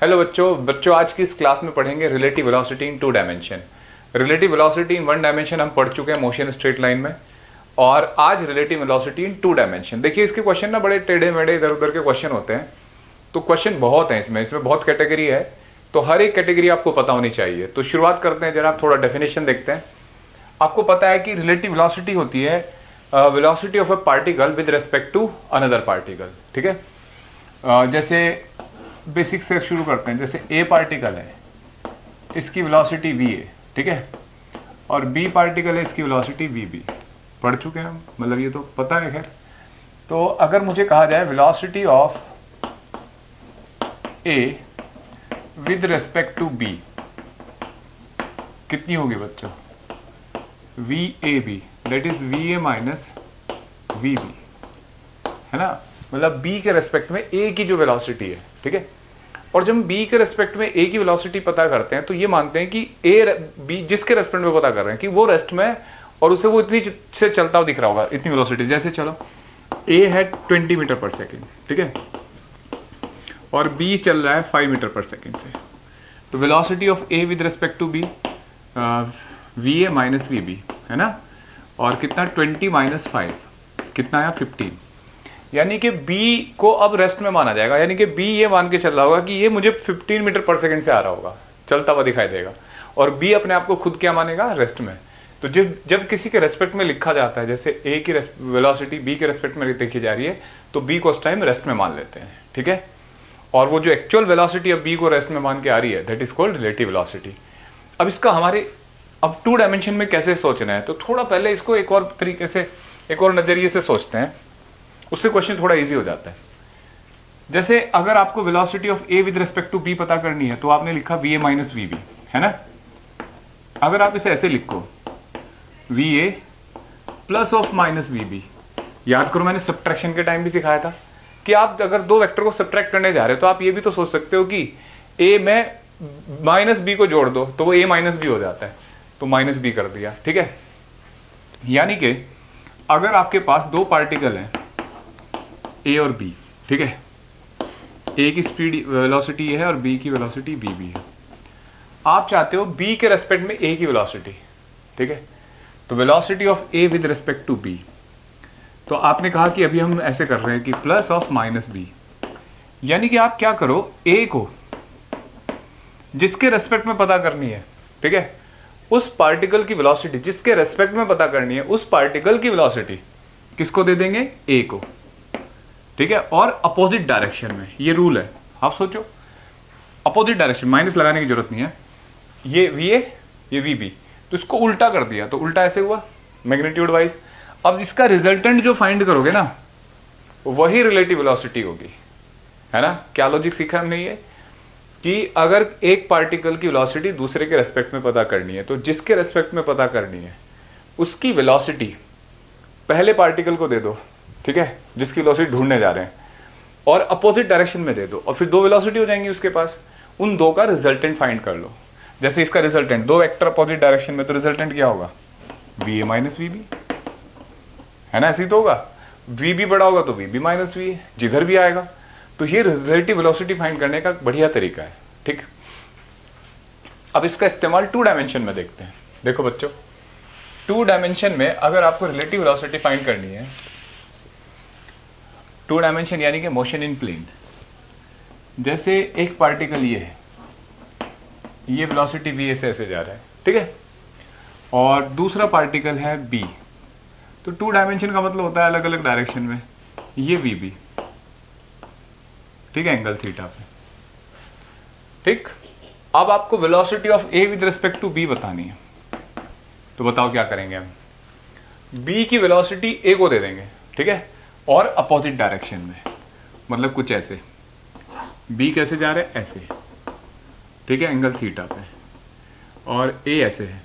Hello बच्चों आज की इस क्लास में पढ़ेंगे रिलेटिव वेलोसिटी इन 2 डायमेंशन। रिलेटिव वेलोसिटी इन 1 डायमेंशन हम पढ़ चुके हैं मोशन स्ट्रेट लाइन में, और आज रिलेटिव वेलोसिटी इन 2 डायमेंशन। देखिए इसके क्वेश्चन ना बड़े टेढ़े मेढ़े इधर उधर के क्वेश्चन होते हैं, तो क्वेश्चन बहुत हैं इसमें बहुत कैटेगरी है, तो हर एक कैटेगरी आपको पता होनी चाहिए। तो शुरुआत करते हैं, जरा आप थोड़ा डेफिनेशन देखते हैं। आपको पता है कि रिलेटिव वेलोसिटी होती है velocity of a particle with respect to another particle. ठीक है, जैसे बेसिक से शुरू करते हैं। जैसे ए पार्टिकल है, इसकी वेलोसिटी v है, ठीक है, और बी पार्टिकल है, इसकी वेलोसिटी vb। पढ़ चुके हैं हम, मतलब ये तो पता है। खैर, तो अगर मुझे कहा जाए velocity of A with respect to B कितनी होगी बच्चों? VAB, that is VA minus VB, है ना। मतलब B के रेस्पेक्ट में A की जो वेलोसिटी है, ठीक है। और जब हम B के रेस्पेक्ट में A की वेलोसिटी पता करते हैं तो ये मानते हैं कि B जिसके रेस्पेक्ट में पता कर रहे हैं कि वो रेस्ट में है और उसे वो इतनी से चलता हुआ दिख रहा होगा, इतनी वेलोसिटी। जैसे चलो A है 20 मीटर पर सेकेंड, ठीक है, और B चल रहा है 5 मीटर पर सेकेंड से। तो velocity of A with respect to B VA minus VB, है ना। और कितना? 20 माइनस 5 कितना है? 15। यानी कि B को अब रेस्ट में माना जाएगा, यानी कि B ये मान के चल रहा होगा कि ये मुझे 15 मीटर पर सेकंड से आ रहा होगा, चलता हुआ दिखाई देगा, और B अपने आप को खुद क्या मानेगा? रेस्ट में। तो जब किसी के रेस्पेक्ट में लिखा जाता है, जैसे A की वेलोसिटी B के रेस्पेक्ट में देखी जा रही है, तो B को उस टाइम रेस्ट में मान लेते हैं, ठीक है। और वो जो एक्चुअल वेलोसिटी अब B को रेस्ट में मान के आ रही है, that is called relative velocity. अब इसका हमारे अब 2 डायमेंशन में कैसे सोचना है, तो थोड़ा पहले इसको एक और तरीके से, एक और नजरिए से सोचते हैं, उससे क्वेश्चन थोड़ा इजी हो जाता है। जैसे अगर आपको velocity of A with respect to B पता करनी है, तो आपने लिखा VA माइनस VB, है ना। अगर आप इसे ऐसे लिखो VA plus of minus VB, याद करो मैंने सब्ट्रैक्शन के टाइम भी सिखाया था कि आप अगर 2 वेक्टर को सब्ट्रैक्ट करने जा रहे हो तो आप ये भी तो सोच सकते हो कि A में माइनस B को जोड़ दो तो वो A माइनस B हो जाता है, तो माइनस B कर दिया, ठीक है। यानी कि अगर आपके पास 2 पार्टिकल हैं A और B, ठीक है, A की स्पीड वेलोसिटी है और B की वेलोसिटी VB है। आप चाहते हो B के रेस्पेक्ट में A की वेलोसिटी, ठीक है, तो velocity of A with respect to B। तो आपने कहा कि अभी हम ऐसे कर रहे हैं कि प्लस ऑफ माइनस B, यानी कि आप क्या करो, A को जिसके रेस्पेक्ट में पता करनी है, ठीक है, उस पार्टिकल की वेलोसिटी जिसके रेस्पेक्ट में पता करनी है, उस पार्टिकल की वेलोसिटी किसको दे देंगे? A को, ठीक है, और अपोजिट डायरेक्शन में। ये रूल है, आप सोचो, अपोजिट डायरेक्शन, माइनस लगाने की जरूरत नहीं है। ये VA, ये VB, तो इसको उल्टा कर दिया, तो उल्टा ऐसे हुआ मैग्नीट्यूड वाइज। अब इसका रिजल्टेंट जो फाइंड करोगे ना, वही रिलेटिव वेलोसिटी होगी, है ना। क्या लॉजिक सीखा हमने ये कि अगर एक पार्टिकल की वेलोसिटी दूसरे के रेस्पेक्ट में पता करनी है, तो जिसके रेस्पेक्ट में पता करनी है उसकी वेलोसिटी पहले पार्टिकल को दे दो, ठीक है, जिसकी वेलोसिटी ढूंढने जा रहे हैं, और अपोजिट डायरेक्शन में दे दो, और फिर 2 वेलोसिटी हो जाएंगी उसके पास। उन 2 का रिजल्टेंट फाइंड कर लो। जैसे इसका रिजल्टेंट 2 वेक्टर अपोजिट डायरेक्शन में, तो रिजल्टेंट क्या होगा? VA माइनस VB, है ना, ऐसे तो होगा। VB बड़ा होगा तो VB माइनस VA, जिधर भी आएगा। तो ये रिलेटिव वेलोसिटी फाइंड करने का बढ़िया तरीका है, ठीक। अब इसका इस्तेमाल 2 डायमेंशन में देखते हैं। देखो बच्चों, 2 डायमेंशन में अगर आपको रिलेटिव वेलोसिटी फाइंड करनी है, 2 डायमेंशन यानी कि मोशन इन प्लेन। जैसे एक पार्टिकल ये है, ये वेलोसिटी VA से ऐसे जा रहा है, ठीक है, और दूसरा पार्टिकल है B। तो 2 डायमेंशन का मतलब होता है अलग अलग डायरेक्शन में। ये VB, ठीक है, एंगल थीटा पे, ठीक। अब आपको velocity of A with respect to B बतानी है, तो बताओ क्या करेंगे हम? B की वेलोसिटी A को दे देंगे, ठीक है, और अपोजिट डायरेक्शन में, मतलब कुछ ऐसे। B कैसे जा रहे हैं? ऐसे, ठीक है, एंगल थीटा पे, और A ऐसे है,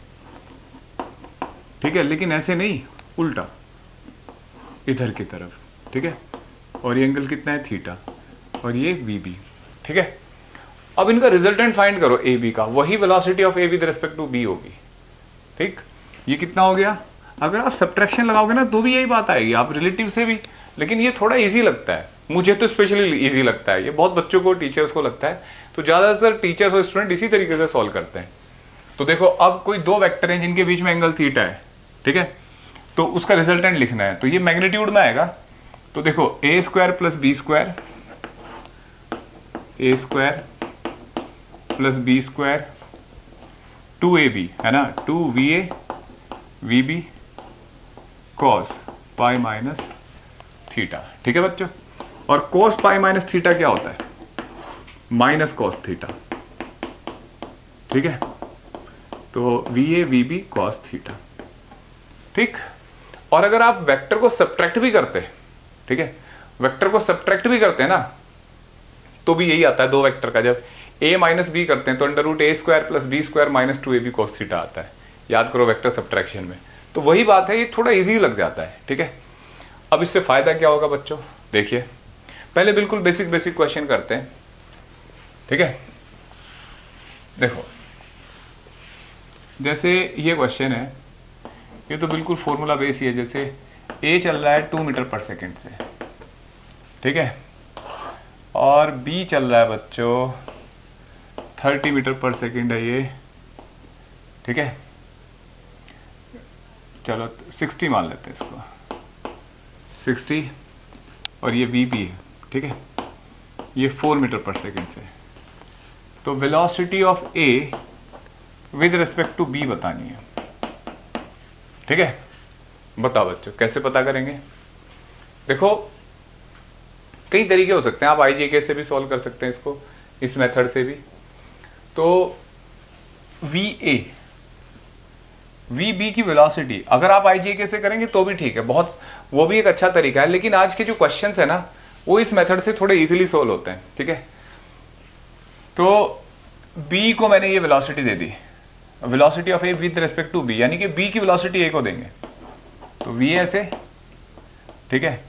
ठीक है, लेकिन ऐसे नहीं, उल्टा इधर की तरफ, ठीक है, और ये एंगल कितना है? थीटा, और ये VB, ठीक है। अब इनका रिजल्टेंट फाइंड करो AB का, वही velocity of A with respect to B होगी, ठीक। ये कितना हो गया? अगर आप सब्ट्रैक्शन लगाओगे ना तो भी यही बात आएगी, आप रिलेटिव से भी, लेकिन ये थोड़ा इजी लगता है, मुझे तो स्पेशली इजी लगता है, ये बहुत बच्चों को, टीचर्स को लगता है, तो ज़्यादातर टीचर्स और स्टूडेंट इसी तरीके से सॉल्व करते हैं। तो देखो अब कोई दो वेक्टर हैं जिनके बीच में एंगल थीटा है, ठीक है, तो उसका रिजल्टेंट लिखना है, तो ये मैग्नीट्यूड में आएगा। तो देखो A square plus B square, A square plus B square 2ab है ना, 2va vb cos pi minus theta, ठीक है बच्चों। और cos पाई माइनस थीटा क्या होता है? माइनस cos थीटा, ठीक है। तो va vb cos थीटा, ठीक। और अगर आप वेक्टर को सब्ट्रैक्ट भी करते हैं, ठीक है, वेक्टर को सब्ट्रैक्ट भी करते हैं ना, तो भी यही आता है दो वेक्टर का। जब a माइनस बी करते हैं तो under root A square plus B square minus 2ab cos theta आता है। याद करो वेक्टर सब्ट्रैक्शन में, तो वही बात है, ये थोड़ा इजी लग जाता है, ठीक है। अब इससे फायदा क्या होगा बच्चों, देखिए पहले बिल्कुल बेसिक बेसिक क्वेश्चन करते हैं, ठीक है। देखो जैसे ये क्वेश्चन है, ये तो बिल्कुल फॉर्मूला बेस ही है। जैसे ए चल रहा है 2 मीटर पर सेकेंड से, ठीक है, और बी चल रहा है बच्चों 30 मीटर पर सेकेंड है ये, ठीक है। चलो 60 मान लेते हैं इसको, 60, और ये वी बी है, ठीक है, ये 4 मीटर पर सेकेंड से। तो velocity of A with respect to B बतानी है, ठीक है। बताओ बच्चों कैसे पता करेंगे? देखो कई तरीके हो सकते हैं, आप आईजेके से भी सॉल्व कर सकते हैं इसको, इस मेथड से भी। तो वी ए वी बी की वेलोसिटी अगर आप आईजेके से करेंगे तो भी ठीक है, बहुत, वो भी एक अच्छा तरीका है। लेकिन आज के जो क्वेश्चंस है ना, वो इस मेथड से थोड़े इजीली सॉल्व होते हैं, ठीक है। तो बी को मैंने ये वेलोसिटी दे दी, velocity of A with respect to B, यानी कि बी की वेलोसिटी ए को देंगे, तो वी ऐसे, ठीक है,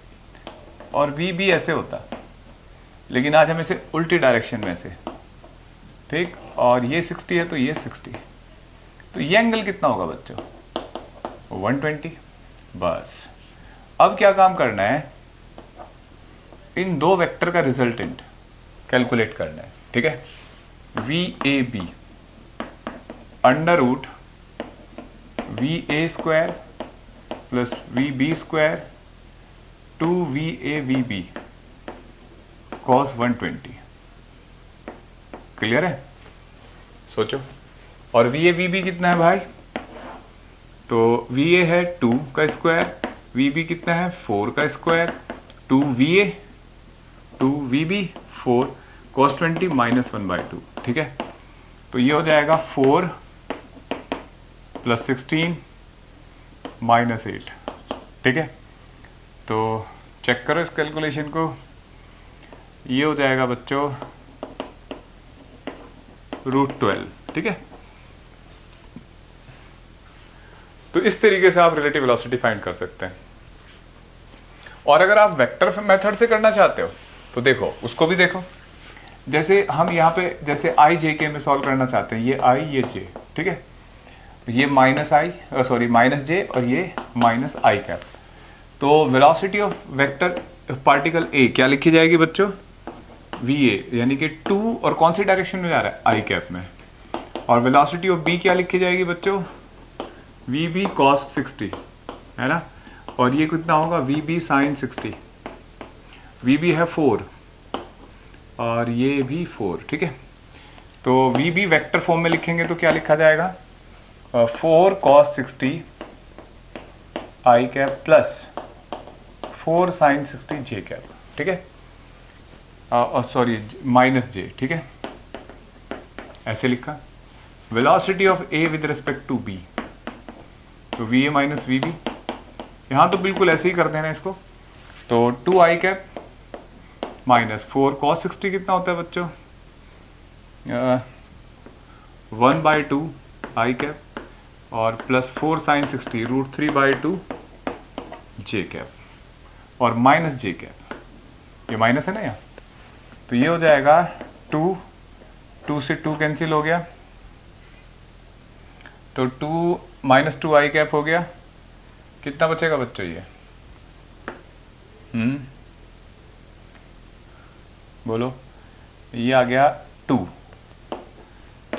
और वी बी ऐसे होता, लेकिन आज हम इसे उल्टी डायरेक्शन में से, ठीक, और ये 60 है तो ये 60, तो ये एंगल कितना होगा बच्चों? 120। बस अब क्या काम करना है, इन दो वेक्टर का रिजल्टेंट कैलकुलेट करना है, ठीक है। V A B under root V A square plus V B square 2va vb cos 120, clear है? सोचो। और va vb कितना है भाई? तो va है 2 का स्क्वायर, vb कितना है 4 का square, 2va 2vb 4 cos 20 minus 1/2, ठीक है। तो ये हो जाएगा 4 प्लस 16 माइनस 8, ठीक है। तो चेक करो इस कैलकुलेशन को, ये हो जाएगा बच्चों √12, ठीक है। तो इस तरीके से आप रिलेटिव वेलोसिटी फाइंड कर सकते हैं। और अगर आप वेक्टर मेथड से करना चाहते हो तो देखो उसको भी देखो। जैसे हम यहाँ पे जैसे आई जे के में सॉल्व करना चाहते हैं, ये आई ये जे, ठीक है, ये माइनस आई सॉरी माइनस जे और ये माइनस आई कैप। तो velocity of vector particle A क्या लिखी जाएगी बच्चों? वी ए, यानी कि 2 और कौन सी डायरेक्शन में जा रहा है? आई कैप में। और वेलोसिटी ऑफ बी क्या लिखी जाएगी बच्चों? वी बी कॉस 60, है ना, और ये कितना होगा? V B sine 60। V B है 4 और ये भी 4, ठीक है। तो वी बी वेक्टर फॉर्म में लिखेंगे तो क्या लिखा जाएगा? 4 cos 60 I cap plus 4 sin 60 J cap, ठीक है, सॉरी माइनस जे, ठीक है, ऐसे लिखा। Velocity of A with respect to B, तो V A minus V B, यहाँ तो बिल्कुल ऐसे ही कर देना इसको। तो 2 आई कैप माइनस 4 cos 60 कितना होता है बच्चों? 1/2 आई कैप और प्लस 4 sin 60 √3/2 जे कैप और माइनस जे कैप, ये माइनस है ना यहाँ, तो ये हो जाएगा 2 से 2 कैंसिल हो गया, तो 2 माइनस 2 आई कैप हो गया। कितना बचेगा बच्चों ये? बोलो, ये आ गया 2।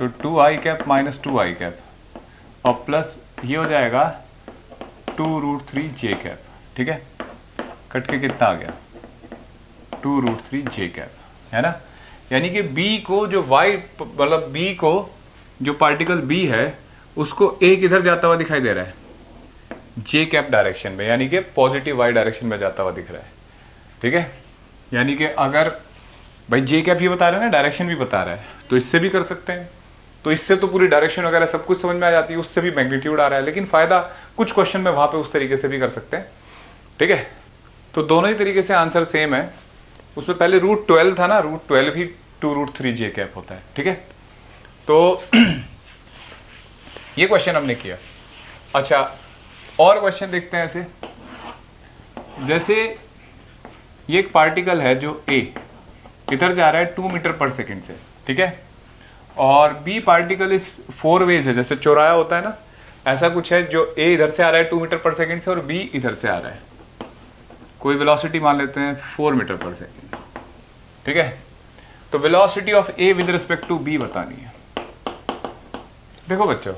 तो 2i माइनस 2i और प्लस ये हो जाएगा 2√3j, ठीक है। कट के कितना आ गया 2√3j, है ना। यानी कि b को जो y मतलब b को जो पार्टिकल b है उसको a किधर जाता हुआ दिखाई दे रहा है, j डायरेक्शन में, यानी कि पॉजिटिव y डायरेक्शन में जाता हुआ दिख रहा है, ठीक है। यानी कि अगर भाई j ये बता रहा है ना, डायरेक्शन भी बता रहा है, तो इससे भी कर सकते हैं। तो इससे तो पूरी डायरेक्शन वगैरह सब कुछ समझ में आ जाती है, उससे भी मैग्नीट्यूड आ रहा है, लेकिन फायदा कुछ क्वेश्चन में वहां पे उस तरीके से भी कर सकते हैं, ठीक है। तो दोनों ही तरीके से आंसर सेम है। उसमें पहले √12 था ना, √12 ही 2√3j होता है, ठीक है। तो ये क्वेश्चन हमने किया। अच्छा, और क्वेश्चन देखते हैं ऐसे, जैसे ये एक पार्टिकल है जो a इधर जा रहा है 2 मीटर पर सेकंड से, ठीक है, और b पार्टिकल इस 4 वेज है, जैसे चौराया होता है ना, ऐसा कुछ है, जो a इधर से आ रहा है 2 मीटर पर सेकंड से और b इधर से आ रहा है, कोई वेलोसिटी मान लेते हैं 4 मीटर पर सेकंड, ठीक है। तो velocity of a with respect to b बतानी है। देखो बच्चों,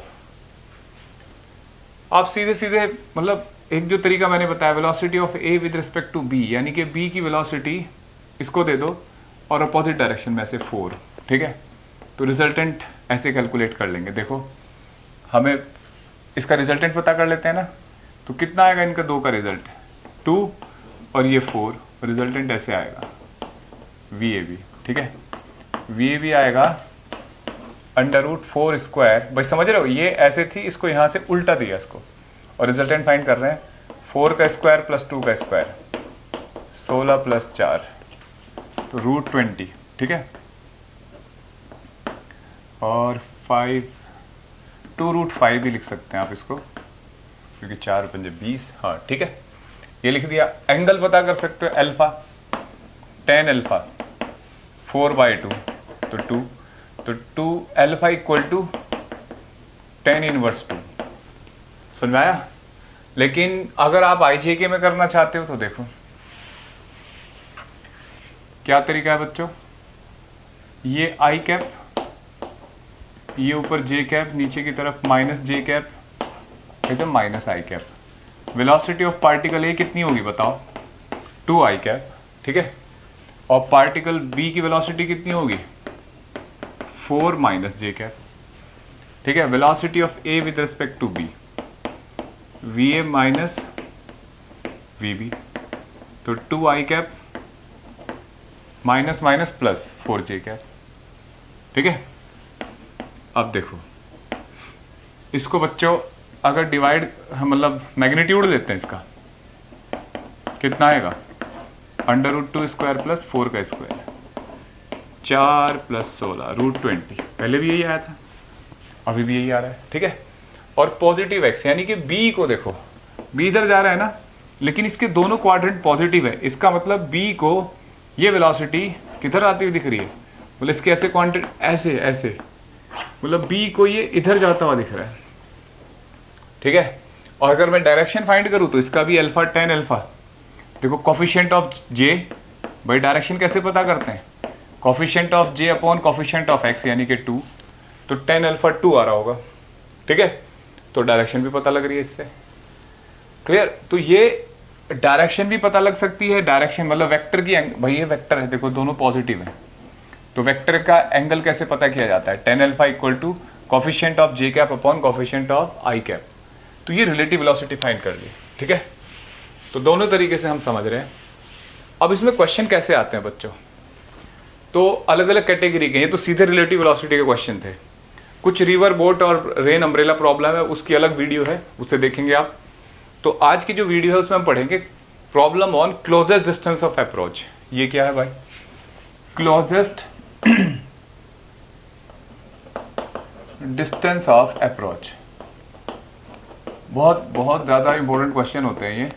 आप सीधे सीधे मतलब एक जो तरीका मैंने बताया, velocity of a with respect to b, यानी कि b की वेलोसिटी इसको दे दो और अपोजिट डायरेक्शन में ऐसे 4, ठीक है। तो रिजल्टेंट ऐसे कैलकुलेट कर लेंगे। देखो, हमें इसका रिजल्टेंट पता कर लेते हैं ना, तो कितना आएगा इनका दो का रिजल्ट 2 और ये 4, रिजल्टेंट ऐसे आएगा VAB, ठीक है। VAB आएगा √4 स्क्वायर, भाई समझ रहे हो, ये ऐसे थी, इसको यहाँ से उल्टा दिया इसको, और रिजल्टेंट फाइंड कर रहे हैं 4 का स्क्वायर प्लस 2 का स्क्वायर, 16 प्लस 4, तो √20, ठीक है। और 5, 2√5 भी लिख सकते हैं आप इसको, क्योंकि 4 पंजे 20, हाँ ठीक है, ये लिख दिया। एंगल पता कर सकते हो, अल्फा, tan अल्फा 4/2, तो 2, तो 2 alpha equal to tan inverse 2, समझ में आया। लेकिन अगर आप IJK में करना चाहते हो तो देखो क्या तरीका है बच्चों, ये I, ये ऊपर J, नीचे की तरफ -J, इधर -I। Velocity of particle A कितनी होगी बताओ, 2I, ठीक है, और पार्टिकल B की वेलोसिटी कितनी होगी 4 -J, ठीक है। Velocity of A with respect to B, VA minus VB, तो 2I minus minus plus 4J, ठीक है। अब देखो इसको बच्चों, अगर डिवाइड मतलब मैग्नीट्यूड लेते हैं इसका, कितना आएगा √2 स्क्वायर प्लस 4 का स्क्वायर, 4 प्लस 16, √20। पहले भी यही आया था, अभी भी यही आ रहा है, ठीक है। और पॉजिटिव x, यानी कि b को देखो, b इधर जा रहा है ना, लेकिन इसके दोनों क्वाड्रेंट पॉजिटिव है, इसका मतलब b को ये वेलोसिटी किधर आती हुई दिख रही है, मतलब इसके ऐसे क्वांटिटी ऐसे ऐसे, मतलब b को ये इधर जाता हुआ दिख रहा है, ठीक है। और अगर मैं डायरेक्शन फाइंड करूं तो इसका भी अल्फा tan अल्फा, देखो कोफिशिएंट ऑफ j, भाई डायरेक्शन कैसे पता करते हैं, coefficient of j upon coefficient of x, यानी कि 2, तो tan अल्फा 2 आ रहा होगा, ठीक है। तो डायरेक्शन भी पता लग रही है इससे, क्लियर। तो ये डायरेक्शन भी पता लग सकती है, डायरेक्शन मतलब वेक्टर की, भाई ये वेक्टर है, देखो दोनों पॉजिटिव है, तो वेक्टर का एंगल कैसे पता किया जाता है, tan alpha equal to coefficient of j upon coefficient of I। तो ये रिलेटिव वेलोसिटी फाइंड कर ली, ठीक है। तो दोनों तरीके से हम समझ रहे हैं। अब इसमें क्वेश्चन कैसे आते हैं बच्चों, तो अलग अलग कैटेगरी के, ये तो सीधे रिलेटिव वेलोसिटी के क्वेश्चन थे। कुछ रिवर बोट और रेन अम्ब्रेला प्रॉब्लम है, उसकी अलग वीडियो है, उसे देखेंगे आप। तो आज की जो वीडियो है उसमें हम पढ़ेंगे problem on closest distance of approach. ये क्या है भाई, क्लोजेस्ट डिस्टेंस ऑफ अप्रोच, बहुत बहुत ज्यादा इंपॉर्टेंट क्वेश्चन होते हैं ये।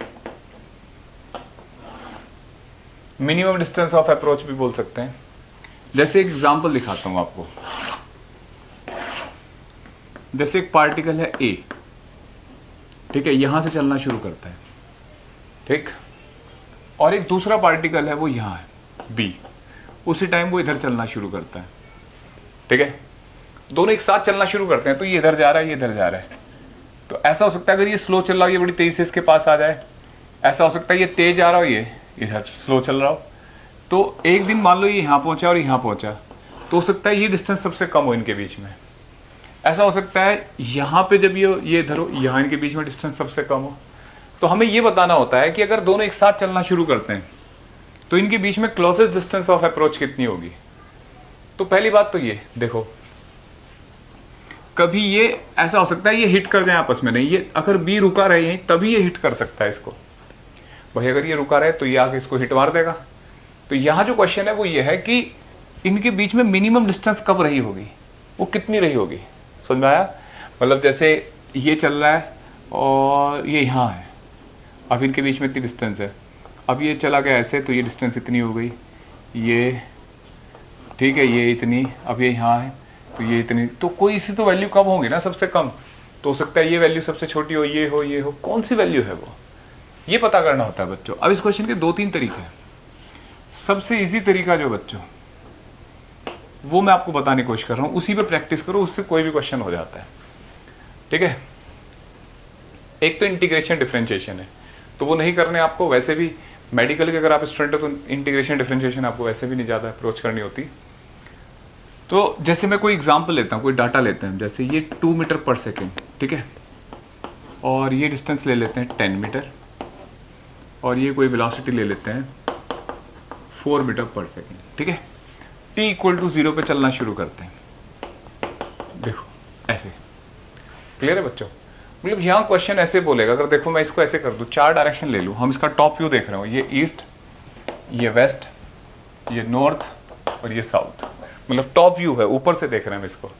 मिनिमम डिस्टेंस ऑफ अप्रोच भी बोल सकते हैं। जैसे एक एग्जांपल दिखाता हूं आपको, जैसे एक पार्टिकल है A, ठीक है, यहां से चलना शुरू करता है, ठीक, और एक दूसरा पार्टिकल है वो यहां है B, उसी टाइम वो इधर चलना शुरू करता है, ठीक है। दोनों एक साथ चलना शुरू करते हैं तो ये इधर जा रहा है, ये इधर जा रहा है। तो ऐसा हो सकता है अगर ये स्लो चल रहा हो, ये बड़ी तेजी से इसके पास आ जाए। ऐसा हो सकता है ये तेज आ रहा हो, ये इधर स्लो चल रहा हो। तो एक दिन मान लो ये यहाँ पहुंचा और यहाँ पहुंचा, तो हो सकता है ये डिस्टेंस सबसे कम हो इनके बीच में। ऐसा हो सकता है यहाँ पे जब ये इधर हो, यहाँ इनके बीच में डिस्टेंस सबसे कम हो। तो हमें ये बताना होता है कि अगर दोनों एक साथ चलना शुरू करते हैं तो इनके बीच में क्लोजेस्ट डिस्टेंस ऑफ अप्रोच कितनी होगी। तो पहली बात तो ये देखो, कभी ये ऐसा हो सकता है ये हिट कर जाए आपस में, नहीं, ये अगर बी रुका रहे हैं तभी ये हिट कर सकता है इसको। भाई अगर ये रुका रहे तो ये आके इसको हिट मार देगा। तो यहाँ जो क्वेश्चन है वो ये है कि इनके बीच में मिनिमम डिस्टेंस कब रही होगी, वो कितनी रही होगी। समझ में आया? मतलब जैसे ये चल रहा है और ये यहाँ है, अब इनके बीच में इतनी डिस्टेंस है। अब ये चला गया ऐसे, तो ये डिस्टेंस इतनी हो गई, ये ठीक है, ये इतनी, अब ये यहाँ है तो ये इतनी। तो कोई इसी तो वैल्यू कब होंगी ना, सबसे कम। तो हो सकता है ये वैल्यू सबसे छोटी हो, ये हो, ये हो, कौन सी वैल्यू है वो, ये पता करना होता है बच्चों। अब इस क्वेश्चन के 2-3 तरीके हैं। सबसे इजी तरीका जो बच्चों, वो मैं आपको बताने की कोशिश कर रहा हूँ, उसी पे प्रैक्टिस करो, उससे कोई भी क्वेश्चन हो जाता है। ठीक है, एक तो इंटीग्रेशन डिफरेंशिएशन है, तो वो नहीं करने आपको। वैसे भी मेडिकल के अगर आप स्टूडेंट हो तो इंटीग्रेशन डिफरेंशिएशन आपको वैसे भी नहीं ज़्यादा अप्रोच करनी होती। तो जैसे मैं कोई एग्जांपल लेता हूँ, कोई डाटा लेते हैं, जैसे ये 2 मीटर पर सेकेंड, ठीक है, और ये डिस्टेंस ले लेते हैं 10 मीटर, और ये कोई वेलोसिटी ले लेते हैं 4 मीटर पर सेकेंड, ठीक है। t = 0 पे चलना शुरू करते हैं। देखो ऐसे, क्लियर है बच्चों? मतलब यहाँ क्वेश्चन ऐसे बोलेगा, अगर देखो मैं इसको ऐसे कर दूँ, 4 डायरेक्शन ले लूँ, हम इसका टॉप व्यू देख रहे हो, ये ईस्ट, ये वेस्ट, ये नॉर्थ और ये साउथ, मतलब टॉप व्यू है, ऊपर से देख रहे हैं हम इसको।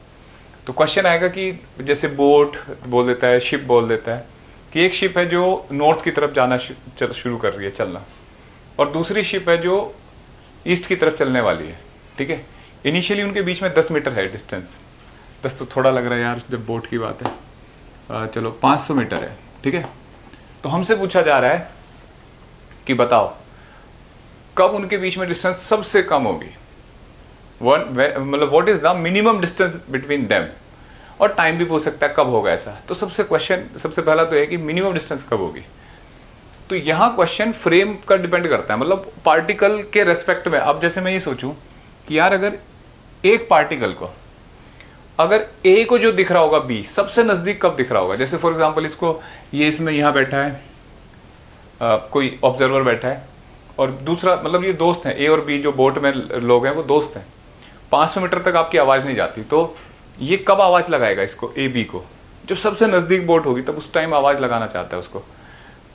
तो क्वेश्चन आएगा कि जैसे बोट बोल देता है, शिप बोल देता है कि एक शिप है जो नॉर्थ की तरफ जाना शुरू कर रही है चलना, और दूसरी शिप है जो ईस्ट की तरफ चलने वाली है, ठीक है। इनिशियली उनके बीच में 10 मीटर है डिस्टेंस, 10 तो थोड़ा लग रहा है यार जब बोट की बात है, चलो 500 मीटर है, ठीक है। तो हमसे पूछा जा रहा है कि बताओ कब उनके बीच में डिस्टेंस सबसे कम होगी, मतलब what is the minimum distance between them, और टाइम भी पूछ सकता है कब होगा ऐसा। तो सबसे पहला तो है कि मिनिमम डिस्टेंस कब होगी। तो यहाँ क्वेश्चन फ्रेम का डिपेंड करता है, मतलब पार्टिकल के रेस्पेक्ट में। अब जैसे मैं ये सोचूं कि यार अगर एक पार्टिकल को, अगर ए को जो दिख रहा होगा बी सबसे नजदीक कब दिख रहा होगा, जैसे फॉर एग्जांपल इसको, ये इसमें यहाँ बैठा है, कोई ऑब्जर्वर बैठा है, और दूसरा मतलब ये दोस्त हैं, ए और बी जो बोट में लोग हैं वो दोस्त हैं, 500 मीटर तक आपकी आवाज़ नहीं जाती। तो ये कब आवाज़ लगाएगा इसको, ए बी को, जब सबसे नज़दीक बोट होगी तब उस टाइम आवाज़ लगाना चाहता है उसको।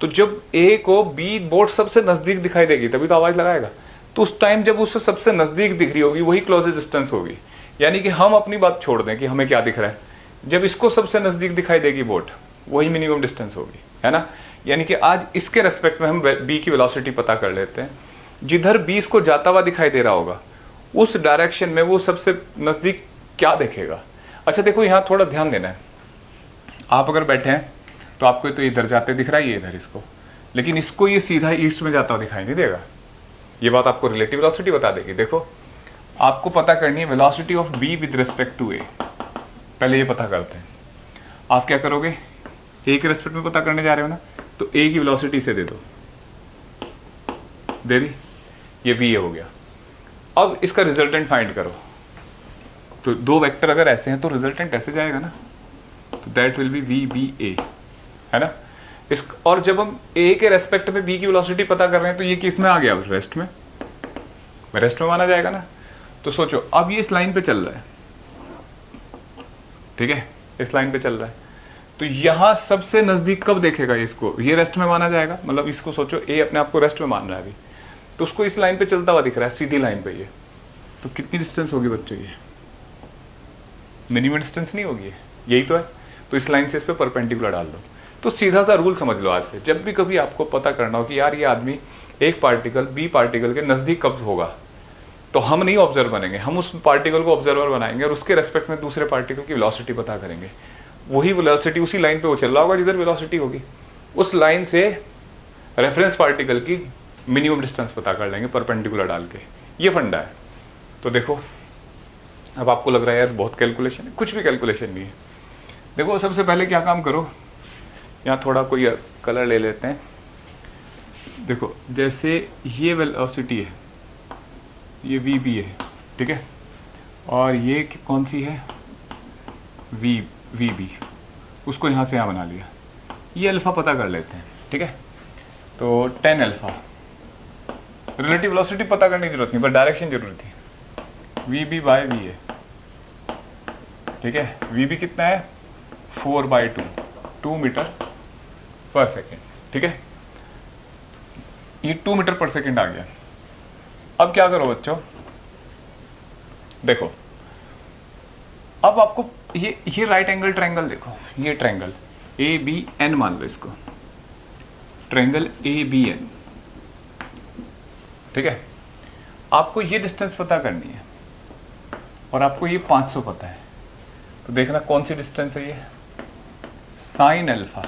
तो जब ए को बी बोट सबसे नज़दीक दिखाई देगी तभी तो आवाज़ लगाएगा। तो उस टाइम जब उससे सबसे नज़दीक दिख रही होगी वही क्लोजेस्ट डिस्टेंस होगी। यानी कि हम अपनी बात छोड़ दें कि हमें क्या दिख रहा है, जब इसको सबसे नज़दीक दिखाई देगी बोट वही मिनिमम डिस्टेंस होगी, है ना। यानी कि आज इसके रेस्पेक्ट में हम बी की वेलोसिटी पता कर लेते हैं। जिधर बी इसको जाता हुआ दिखाई दे रहा होगा उस डायरेक्शन में वो सबसे नज़दीक क्या देखेगा। अच्छा देखो यहाँ थोड़ा ध्यान देना है, आप अगर बैठे हैं तो आपको तो इधर जाते दिख रहा है, ये इधर इसको, लेकिन इसको ये सीधा ईस्ट में जाता हुआ दिखाई नहीं देगा। ये बात आपको रिलेटिव वेलोसिटी बता देगी। देखो आपको पता करनी है velocity of B with respect to A, पहले ये पता करते हैं। आप क्या करोगे, ए के रिस्पेक्ट में पता करने जा रहे हो ना, तो ए की वेलोसिटी से दे दो, दे दी, ये वी ए हो गया। अब इसका रिजल्टेंट फाइंड करो, तो दो वेक्टर अगर ऐसे हैं तो रिजल्टेंट ऐसे जाएगा ना, तो that will be V B A, है ना। इस और जब हम ए के रेस्पेक्ट में बी की वेलोसिटी पता कर रहे हैं तो ये किस में आ गया, रेस्ट में माना जाएगा ना। तो सोचो अब ये इस लाइन पे चल रहा है, ठीक है, इस लाइन पे चल रहा है, तो यहां सबसे नजदीक कब देखेगा इसको, ये रेस्ट में माना जाएगा। मतलब इसको सोचो ए अपने आप को रेस्ट में मान रहा है अभी, तो उसको इस लाइन पे चलता हुआ दिख रहा है, सीधी लाइन पे ये, तो कितनी डिस्टेंस होगी बच्चों, ये मिनिमम डिस्टेंस नहीं होगी, यही तो है। तो इस लाइन से इस पे परपेंडिकुलर डाल दो। तो सीधा सा रूल समझ लो आज से, जब भी कभी आपको पता करना हो कि यार ये आदमी एक पार्टिकल बी पार्टिकल के नजदीक कब होगा, तो हम नहीं ऑब्जर्व बनेंगे, हम उस पार्टिकल को ऑब्जर्वर बनाएंगे और उसके रेस्पेक्ट में दूसरे पार्टिकल की वेलोसिटी पता करेंगे। वही वेलोसिटी उसी लाइन पे वो चल रहा होगा जिधर वेलोसिटी होगी, उस लाइन से रेफरेंस पार्टिकल की मिनिमम डिस्टेंस पता कर लेंगे परपेंडिकुलर डाल के। ये फंडा है। तो देखो अब आपको लग रहा है यार बहुत कैलकुलेशन है, कुछ भी कैलकुलेशन नहीं है। देखो सबसे पहले क्या काम करो, यहाँ थोड़ा कोई कलर ले लेते हैं। देखो जैसे ये वेलोसिटी है, ये वी बी है, ठीक है, और ये कौन सी है, वी बी, उसको यहाँ से यहाँ बना लिया। ये अल्फ़ा पता कर लेते हैं, ठीक है। तो 10 अल्फ़ा, रिलेटिव वेलोसिटी पता करने की जरूरत नहीं, पर डायरेक्शन जरूरी थी। वी बी बाय वी है, ठीक है। वी बी कितना है, 4/2, 2 मीटर पर सेकेंड, ठीक है। ये 2 मीटर पर सेकेंड आ गया। अब क्या करो बच्चों, देखो अब आपको ये राइट एंगल ट्रायंगल देखो, ये ट्रायंगल ए बी एन मान लो इसको, ट्रायंगल ए बी एन, ठीक है। आपको ये डिस्टेंस पता करनी है और आपको ये 500 पता है। तो देखना कौन सी डिस्टेंस है ये, sine alpha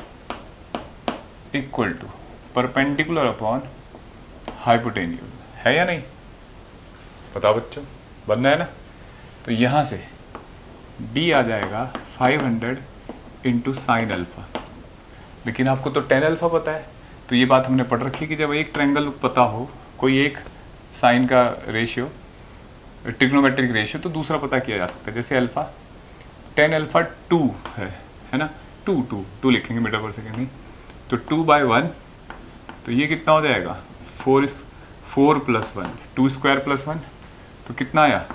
equal to perpendicular upon hypotenuse, है या नहीं, बताओ बच्चों, बनना है ना। तो यहाँ से d आ जाएगा 500 इंटू साइन अल्फा, लेकिन आपको तो 10 अल्फा पता है। तो ये बात हमने पढ़ रखी है कि जब एक ट्रायंगल पता हो, कोई एक साइन का रेशियो, ट्रिग्नोमेट्रिक रेशियो, तो दूसरा पता किया जा सकता है। जैसे अल्फा 10 अल्फा 2 है ना, 2 लिखेंगे मीटर पर सेकेंड नहीं, तो 2/1, तो ये कितना हो जाएगा 4 + 1, 2 स्क्वायर + 1, तो कितना आया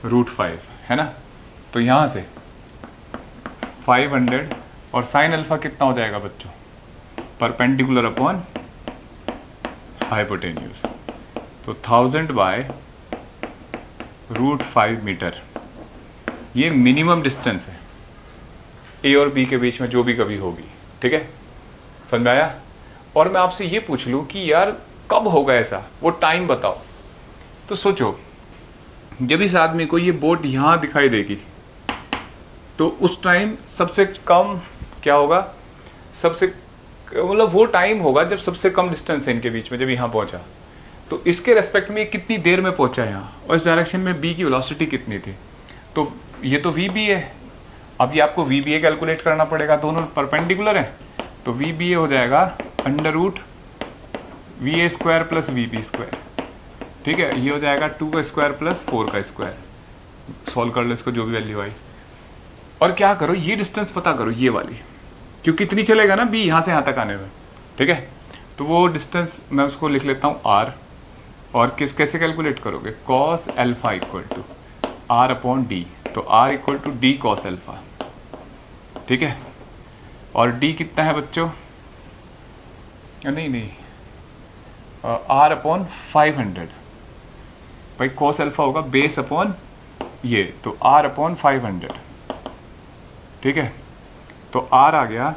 √5, है ना। तो यहाँ से 500 और साइन अल्फा कितना हो जाएगा बच्चों, परपेंडिकुलर अपॉन हाइपोटेन्यूज, तो 1000/√5 मीटर। ये मिनिमम डिस्टेंस है ए और बी के बीच में जो भी कभी होगी, ठीक है, समझ में आया। और मैं आपसे ये पूछ लूँ कि यार कब होगा ऐसा, वो टाइम बताओ। तो सोचो, जब इस आदमी को ये बोट यहाँ दिखाई देगी तो उस टाइम सबसे कम क्या होगा, सबसे मतलब वो टाइम होगा जब सबसे कम डिस्टेंस है इनके बीच में, जब यहाँ पहुँचा। तो इसके रेस्पेक्ट में कितनी देर में पहुँचा यहाँ, और इस डायरेक्शन में बी की वेलोसिटी कितनी थी। तो ये तो वी बी है, अब ये आपको वी बी ए कैलकुलेट करना पड़ेगा, दोनों परपेंडिकुलर हैं। तो वी बी ए हो जाएगा √VA² + VB², ठीक है। ये हो जाएगा 2 का स्क्वायर + 4 का स्क्वायर, सॉल्व कर लो इसको जो भी वैल्यू आई। और क्या करो, ये डिस्टेंस पता करो, ये वाली, क्योंकि इतनी चलेगा ना बी यहाँ से यहाँ तक आने में, ठीक है। तो वो डिस्टेंस मैं उसको लिख लेता हूँ r, और कैसे कैलकुलेट करोगे, cos alpha equal to r/d, तो r equal to d cos alpha, ठीक है। और d कितना है बच्चों, नहीं r/500, भाई cos अल्फा होगा बेस अपॉन ये, तो r/500, ठीक है। तो r आ गया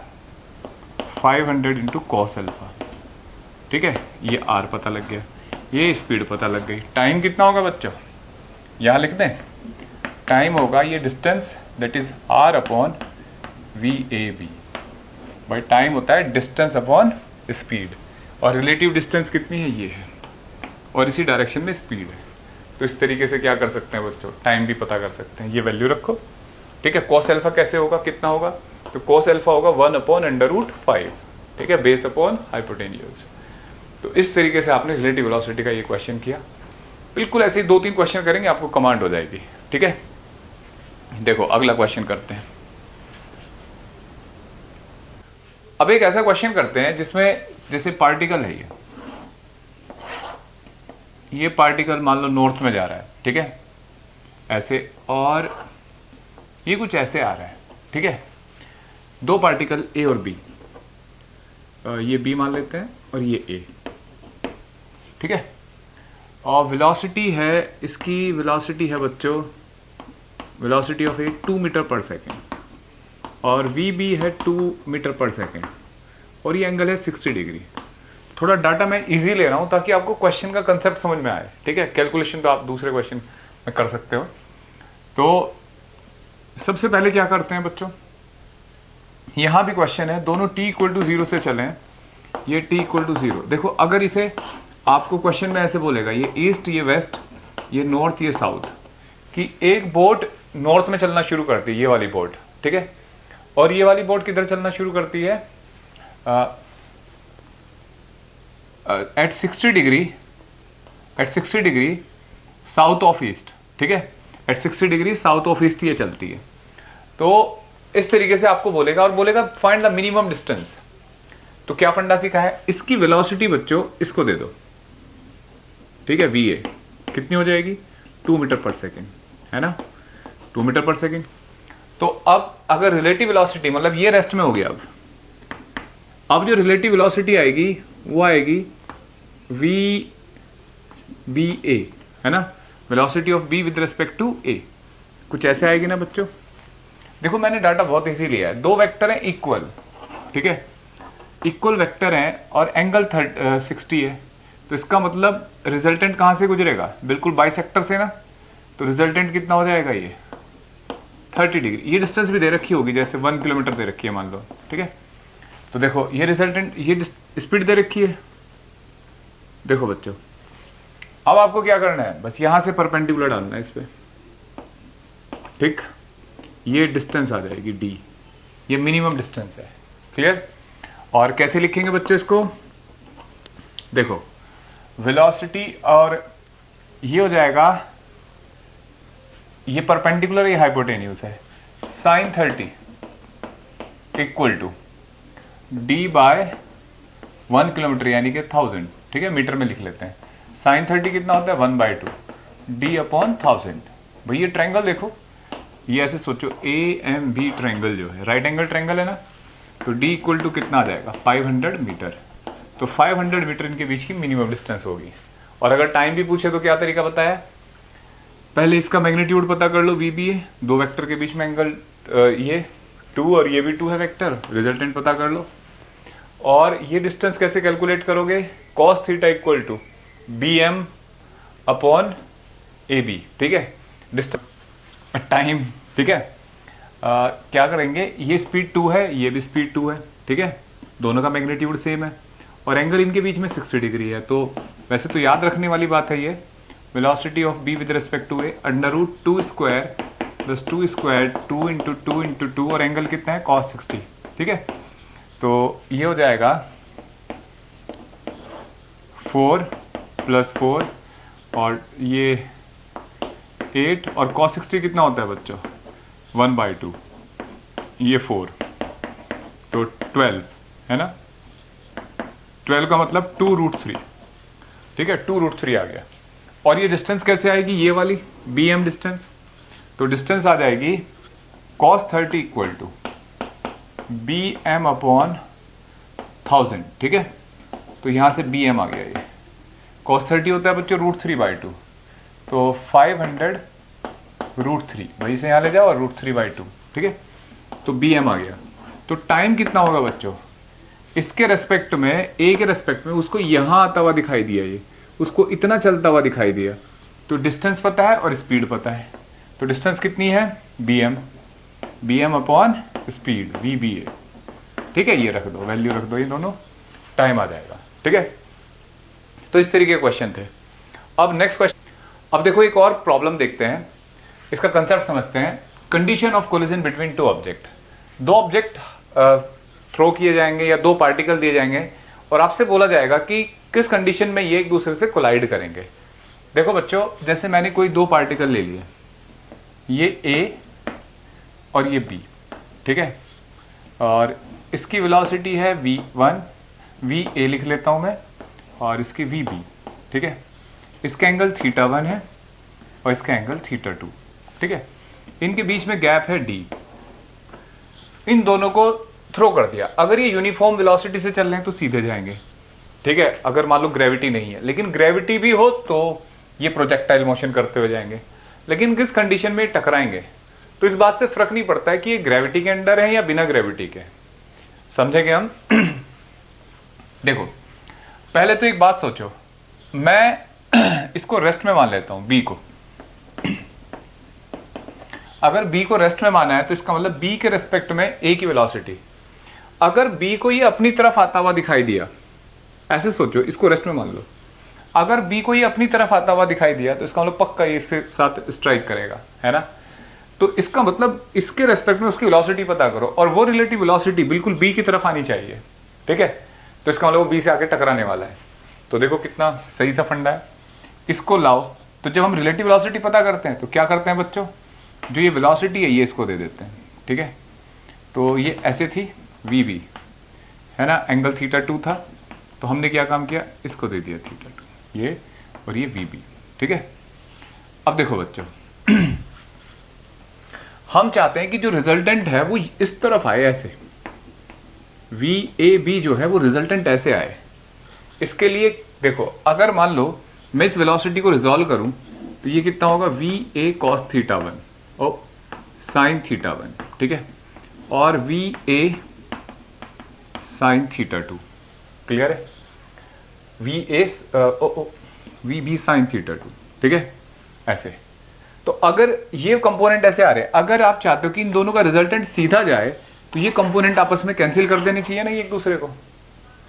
500 इंटू cos अल्फा, ठीक है। ये r पता लग गया, ये स्पीड पता लग गई। टाइम कितना होगा बच्चों, यहाँ लिख दें, टाइम होगा ये डिस्टेंस, दैट इज r/VAB। भाई टाइम होता है डिस्टेंस अपॉन स्पीड, और रिलेटिव डिस्टेंस कितनी है, ये है, और इसी डायरेक्शन में स्पीड है। तो इस तरीके से क्या कर सकते हैं बच्चों, टाइम भी पता कर सकते हैं। ये वैल्यू रखो, ठीक है। cos अल्फा कैसे होगा, कितना होगा, तो cos अल्फा होगा 1/√5, ठीक है, बेस अपॉन हाइपोटेन्यूज। तो इस तरीके से आपने रिलेटिव वेलोसिटी का ये क्वेश्चन किया। बिल्कुल ऐसे ही 2-3 क्वेश्चन करेंगे, आपको कमांड हो जाएगी, ठीक है। देखो अगला क्वेश्चन करते हैं। अब एक ऐसा क्वेश्चन करते हैं जिसमें जैसे पार्टिकल है, ये पार्टिकल मान लो नॉर्थ में जा रहा है, ठीक है, ऐसे, और ये कुछ ऐसे आ रहा है, ठीक है। 2 पार्टिकल ए और बी, ये बी मान लेते हैं और ये ए, ठीक है। और वेलोसिटी है, इसकी वेलोसिटी है बच्चों, वेलोसिटी ऑफ ए 2 मीटर पर सेकेंड, और वी बी है 2 मीटर पर सेकेंड, और ये एंगल है 60 डिग्री। थोड़ा डाटा मैं इजी ले रहा हूँ ताकि आपको क्वेश्चन का कंसेप्ट समझ में आए, ठीक है। कैलकुलेशन तो आप दूसरे क्वेश्चन में कर सकते हो। तो सबसे पहले क्या करते हैं बच्चों, यहाँ भी क्वेश्चन है, दोनों t = 0 से चलें, ये t = 0। देखो अगर इसे आपको क्वेश्चन में ऐसे बोलेगा, ये ईस्ट, ये वेस्ट, ये नॉर्थ, ये साउथ, कि एक बोट नॉर्थ में चलना शुरू करती है, ये वाली बोट, ठीक है, और ये वाली बोट किधर चलना शुरू करती है, at 60 degree south of east, ठीक है, at 60 degree south of east ये चलती है। तो इस तरीके से आपको बोलेगा और बोलेगा फाइंड द मिनिमम डिस्टेंस। तो क्या फंडा सीखा है, इसकी वेलोसिटी बच्चों इसको दे दो, ठीक है, वी ए कितनी हो जाएगी 2 मीटर पर सेकेंड, है ना, 2 मीटर पर सेकेंड। तो अब अगर रिलेटिव वेलोसिटी, मतलब ये रेस्ट में हो गया, अब जो रिलेटिव वेलोसिटी आएगी वो आएगी वी बी ए, है ना, velocity of B with respect to A, कुछ ऐसे आएगी ना बच्चों। देखो मैंने डाटा बहुत इजी लिया है, दो वेक्टर हैं इक्वल, ठीक है, इक्वल वेक्टर हैं और एंगल 60 है, तो इसका मतलब रिजल्टेंट कहाँ से गुजरेगा, बिल्कुल बाइसेक्टर से ना, तो रिजल्टेंट कितना हो जाएगा ये 30 डिग्री। ये डिस्टेंस भी दे रखी होगी, जैसे 1 किलोमीटर दे रखी है मान लो, ठीक है। तो देखो ये रिजल्टेंट, ये स्पीड दे रखी है। देखो बच्चों अब आपको क्या करना है, बस यहां से परपेंडिकुलर डालना है इस पे, ठीक, ये डिस्टेंस आ जाएगी d, ये मिनिमम डिस्टेंस है, क्लियर। और कैसे लिखेंगे बच्चों इसको, देखो वेलोसिटी और ये हो जाएगा, ये परपेंडिकुलर, ये हाइपोटेन्यूज है, sin 30 equal to d by 1 kilometre यानी कि 1000, ठीक है, मीटर में लिख लेते हैं। sin 30 कितना होता है 1/2 d अपॉन 1000। भाई ये ट्रायंगल देखो, ये ऐसे सोचो AMB ट्रायंगल जो है राइट एंगल ट्रायंगल है ना, तो d इक्वल टू कितना आ जाएगा 500 मीटर। तो 500 मीटर इनके बीच की मिनिमम डिस्टेंस होगी। और अगर टाइम भी पूछे तो क्या तरीका बताया, पहले इसका मैग्नीट्यूड पता कर लो VBA, दो वेक्टर के बीच में एंगल ये 2 और ये भी 2 है वेक्टर, रिजल्टेंट पता कर लो। और ये डिस्टेंस कैसे कैलकुलेट करोगे, cos theta equal to BM upon AB, ठीक है, डिस्टेंस टाइम, ठीक है। क्या करेंगे, ये स्पीड 2 है, ये भी स्पीड 2 है, ठीक है, दोनों का मैग्नीट्यूड सेम है और एंगल इनके बीच में 60 डिग्री है। तो वैसे तो याद रखने वाली बात है ये, velocity of b with respect to a √2 square plus 2 square 2 into 2 into 2 और एंगल कितना है cos 60, ठीक है। तो ये हो जाएगा 4 + 4 और ये 8 और cos 60 कितना होता है बच्चों 1/2, ये 4 तो 12 है ना, 12 का मतलब 2√3, ठीक है, 2√3 आ गया। और ये डिस्टेंस कैसे आएगी, ये वाली BM डिस्टेंस, तो डिस्टेंस आ जाएगी cos 30 equal to BM upon 1000, ठीक है। तो यहाँ से BM आ गया, ये cos 30 होता है बच्चों √3/2, तो 500√3, वहीं से यहाँ ले जाओ और √3/2, ठीक है, तो BM आ गया। तो टाइम कितना होगा बच्चों, इसके रेस्पेक्ट में A के रेस्पेक्ट में उसको यहाँ आता हुआ दिखाई दिया, ये उसको इतना चलता हुआ दिखाई दिया, तो डिस्टेंस पता है और स्पीड पता है। तो डिस्टेंस कितनी है BM अपॉन स्पीड VBA, ठीक है, ये रख दो, वैल्यू रख दो, ये दोनों, टाइम आ जाएगा, ठीक है। तो इस तरीके के क्वेश्चन थे। अब नेक्स्ट क्वेश्चन, अब देखो एक और प्रॉब्लम देखते हैं, इसका कंसेप्ट समझते हैं। Condition of collision between two object, दो ऑब्जेक्ट थ्रो किए जाएंगे या दो पार्टिकल दिए जाएंगे और आपसे बोला जाएगा कि किस कंडीशन में ये एक दूसरे से कोलाइड करेंगे। देखो बच्चों, जैसे मैंने कोई दो पार्टिकल ले लिए, ये A और ये B, ठीक है, और इसकी वेलोसिटी है V1, VA लिख लेता हूं मैं, और इसकी VB, ठीक है, इसका एंगल θ1 है और इसका एंगल θ2, ठीक है, इनके बीच में गैप है D। इन दोनों को थ्रो कर दिया, अगर ये यूनिफॉर्म वेलोसिटी से चल रहे हैं तो सीधे जाएंगे, ठीक है, अगर मान लो ग्रेविटी नहीं है, लेकिन ग्रेविटी भी हो तो ये प्रोजेक्टाइल मोशन करते हुए जाएंगे। लेकिन किस कंडीशन में टकराएंगे, तो इस बात से फर्क नहीं पड़ता है कि ये ग्रेविटी के अंडर है या बिना ग्रेविटी के, समझेंगे हम। देखो पहले तो एक बात सोचो, मैं इसको रेस्ट में मान लेता हूं B को। अगर B को रेस्ट में माना है तो इसका मतलब B के रेस्पेक्ट में A की वेलोसिटी, अगर B को ये अपनी तरफ आता हुआ दिखाई दिया, ऐसे सोचो, इसको रेस्ट में मान लो, अगर बी को ये अपनी तरफ आता हुआ दिखाई दिया तो इसका मतलब पक्का ये इसके साथ स्ट्राइक करेगा, है ना। तो इसका मतलब इसके रेस्पेक्ट में उसकी वेलोसिटी पता करो, और वो रिलेटिव वेलोसिटी बिल्कुल बी की तरफ आनी चाहिए, ठीक है। तो इसका मतलब वो बी से आके टकराने वाला है। तो देखो कितना सही सा फंडा है। इसको लाओ, तो जब हम रिलेटिव वेलोसिटी पता करते हैं तो क्या करते हैं बच्चों, जो ये वेलोसिटी है ये इसको दे देते हैं, ठीक है। तो ये ऐसे थी वी बी, है ना, एंगल थीटा 2 था, तो हमने क्या काम किया, इसको दे दिया थीटा 2, ये और ये वी बी, ठीक है। अब देखो बच्चों हम चाहते हैं कि जो रिजल्टेंट है वो इस तरफ आए, ऐसे वी ए बी जो है वो रिजल्टेंट ऐसे आए। इसके लिए देखो, अगर मान लो मैं इस वेलोसिटी को रिजॉल्व करूं तो ये कितना होगा, वी ए कॉस थीटा 1 और साइन थीटा 1, ठीक है, और V A sign theta 2, clear है, वी बी साइन थीटा 2, ठीक है, ऐसे। तो अगर ये कंपोनेंट ऐसे आ रहे हैं, अगर आप चाहते हो कि इन दोनों का रिजल्टेंट सीधा जाए तो ये कंपोनेंट आपस में कैंसिल कर देने चाहिए ना, ये एक दूसरे को।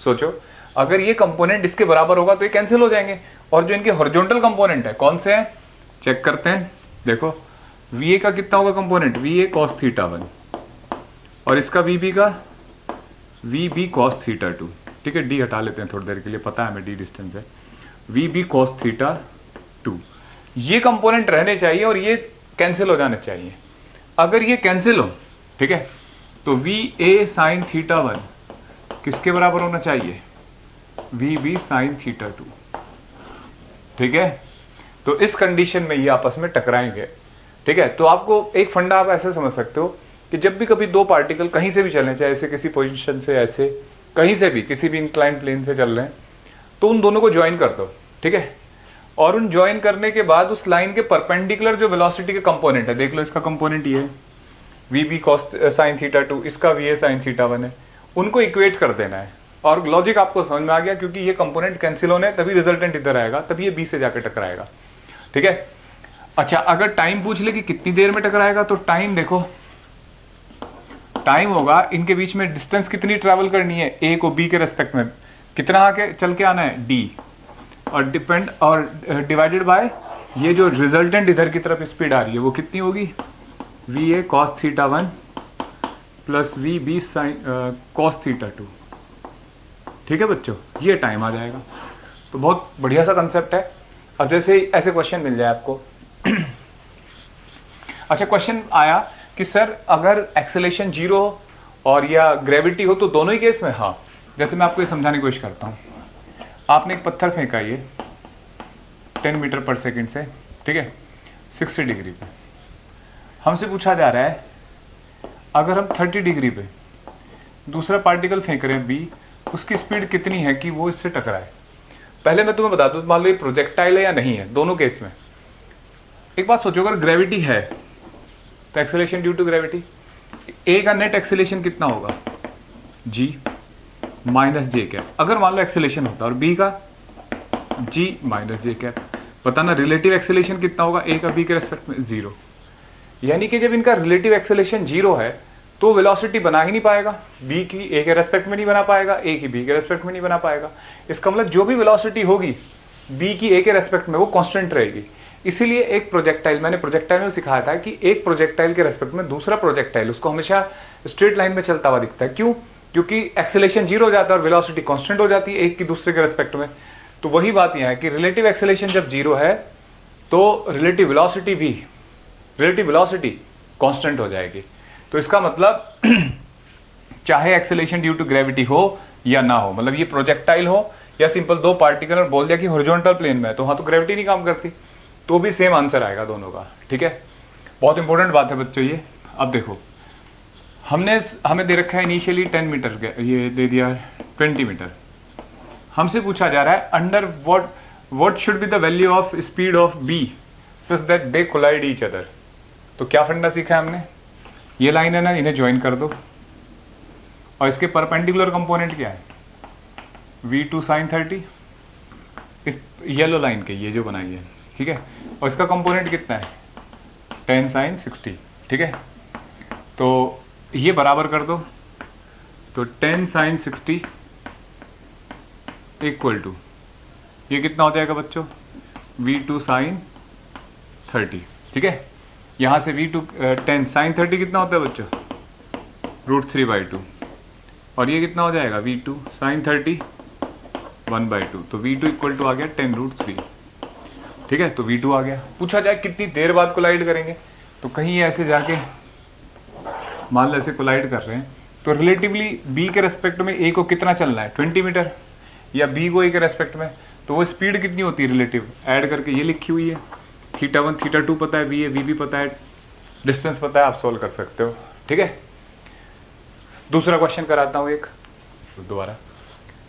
सोचो, अगर ये कंपोनेंट इसके बराबर होगा तो ये कैंसिल हो जाएंगे, और जो इनके हॉरिजॉन्टल कंपोनेंट है कौन से हैं, चेक करते हैं। देखो वी ए का कितना होगा component, we A cos theta 1, और इसका वी बी का वी बी कॉस थीटा 2, ठीक है। डी हटा लेते हैं थोड़ी देर के लिए, पता है हमें डी डिस्टेंस है, वी बी कॉस थीटा 2। ये कंपोनेंट रहने चाहिए और ये कैंसिल हो जाने चाहिए। अगर ये कैंसिल हो, ठीक है, तो वी ए साइन थीटा 1 किसके बराबर होना चाहिए, वी बी साइन थीटा 2, ठीक है। तो इस कंडीशन में ये आपस में टकराएंगे, ठीक है। तो आपको एक फंडा आप ऐसे समझ सकते हो कि जब भी कभी दो पार्टिकल कहीं से भी चल रहे हैं, चाहे ऐसे किसी पोजीशन से, ऐसे कहीं से भी, किसी भी इंक्लाइंड प्लेन से चल रहे हैं, तो उन दोनों को ज्वाइन कर दो, ठीक है। और उन ज्वाइन करने के बाद उस लाइन के परपेंडिकुलर जो वेलोसिटी के कंपोनेंट है, देख लो इसका कंपोनेंट ये है V B cos sine theta 2, इसका वी ए साइन थीटा 1 है, उनको इक्वेट कर देना है। और लॉजिक आपको समझ में आ गया, क्योंकि ये कंपोनेंट कैंसिल होने तभी रिजल्टेंट इधर आएगा, तभी ये बी से जाकर टकराएगा, ठीक है। अच्छा, अगर टाइम पूछ ले कि कितनी देर में टकराएगा, तो टाइम देखो, टाइम होगा इनके बीच में डिस्टेंस कितनी ट्रैवल करनी है, ए को बी के रेस्पेक्ट में कितना आके चल के आना है, डी, और डिपेंड और डिवाइडेड बाय ये जो रिजल्टेंट इधर की तरफ स्पीड आ रही है वो कितनी होगी, V A cos theta 1 plus V B sine cos theta 2, ठीक है बच्चों, ये टाइम आ जाएगा। तो बहुत बढ़िया सा कंसेप्ट है। अब जैसे ऐसे क्वेश्चन मिल जाए आपको अच्छा, क्वेश्चन आया कि सर अगर एक्सेलेरेशन 0 और या ग्रेविटी हो तो दोनों ही केस में, हाँ, जैसे मैं आपको ये समझाने की कोशिश करता हूँ। आपने एक पत्थर फेंका ये 10 मीटर पर सेकंड से, ठीक है, 60 डिग्री पे, हमसे पूछा जा रहा है अगर हम 30 डिग्री पे दूसरा पार्टिकल फेंक रहे हैं बी, उसकी स्पीड कितनी है कि वो इससे टकराए। पहले मैं तुम्हें बता दूं, मान लो ये प्रोजेक्टाइल है या नहीं है, दोनों केस में एक बात सोचो, अगर ग्रेविटी है तो एक्सेलरेशन ड्यू टू ग्रेविटी, ए का नेट एक्सेलरेशन कितना होगा, जी माइनस जे कैप, अगर मान लो एक्सेलरेशन होता, और बी का जी माइनस जे कैप, बताना रिलेटिव एक्सेलरेशन कितना होगा ए का बी के रेस्पेक्ट में, 0। यानी कि जब इनका रिलेटिव एक्सेलरेशन 0 है तो वेलोसिटी बना ही नहीं पाएगा, बी की ए के रेस्पेक्ट में नहीं बना पाएगा, ए की बी के रेस्पेक्ट में नहीं बना पाएगा। इसका मतलब जो भी वेलोसिटी होगी बी की ए के रेस्पेक्ट में वो कांस्टेंट रहेगी। इसीलिए एक प्रोजेक्टाइल, मैंने प्रोजेक्टाइल में सिखाया था कि एक प्रोजेक्टाइल के रेस्पेक्ट में दूसरा प्रोजेक्टाइल उसको हमेशा स्ट्रेट लाइन में चलता हुआ दिखता है। क्यों? क्योंकि एक्सेलरेशन 0 हो जाता है और वेलोसिटी कांस्टेंट हो जाती है एक की दूसरे के रेस्पेक्ट में। तो वही बात यहाँ है कि रिलेटिव एक्सेलरेशन जब 0 है तो रिलेटिव वेलोसिटी कांस्टेंट हो जाएगी। तो इसका मतलब चाहे एक्सेलरेशन ड्यू टू ग्रेविटी हो या ना हो, मतलब ये प्रोजेक्टाइल हो या सिंपल दो पार्टिकल, और बोल दिया कि हॉरिजॉन्टल प्लेन में है तो हाँ, तो ग्रेविटी नहीं काम करती, तो भी सेम आंसर आएगा दोनों का। ठीक है, बहुत इंपॉर्टेंट बात है बच्चों ये। अब देखो, हमें दे रखा है इनिशियली 10 मीटर, ये दे दिया 20 मीटर। हमसे पूछा जा रहा है under what should be the value of speed of B such that they collide each other. तो क्या फंडा सीखा है हमने, ये लाइन है ना, इन्हें ज्वाइन कर दो और इसके परपेंडिकुलर कंपोनेंट क्या है, v2 sin 30, इस येलो लाइन के ये जो बनाई है, ठीक है, और इसका कंपोनेंट कितना है 10 sin 60, ठीक है। तो ये बराबर कर दो, तो 10 sin 60 इक्वल टू ये कितना हो जाएगा बच्चों, v2 sin 30, ठीक है। यहाँ से v2 10 sin 30 कितना होता है बच्चों, √3/2, और ये कितना हो जाएगा v2 sin 30 1/2, तो v2 इक्वल टू आ गया 10√3, ठीक है। तो v2 आ गया। पूछा जाए कितनी देर बाद कोलाइड करेंगे, तो कहीं ऐसे जाके मान लो ऐसे कोलाइड कर रहे हैं, तो रिलेटिवली b के रेस्पेक्ट में a को कितना चलना है, 20 मीटर, या b को a के रेस्पेक्ट में, तो वो स्पीड कितनी होती है रिलेटिव, ऐड करके ये लिखी हुई है, θ1 θ2 पता है, v भी पता है, डिस्टेंस पता है, आप सोल्व कर सकते हो, ठीक है। दूसरा क्वेश्चन कराता हूँ एक दोबारा।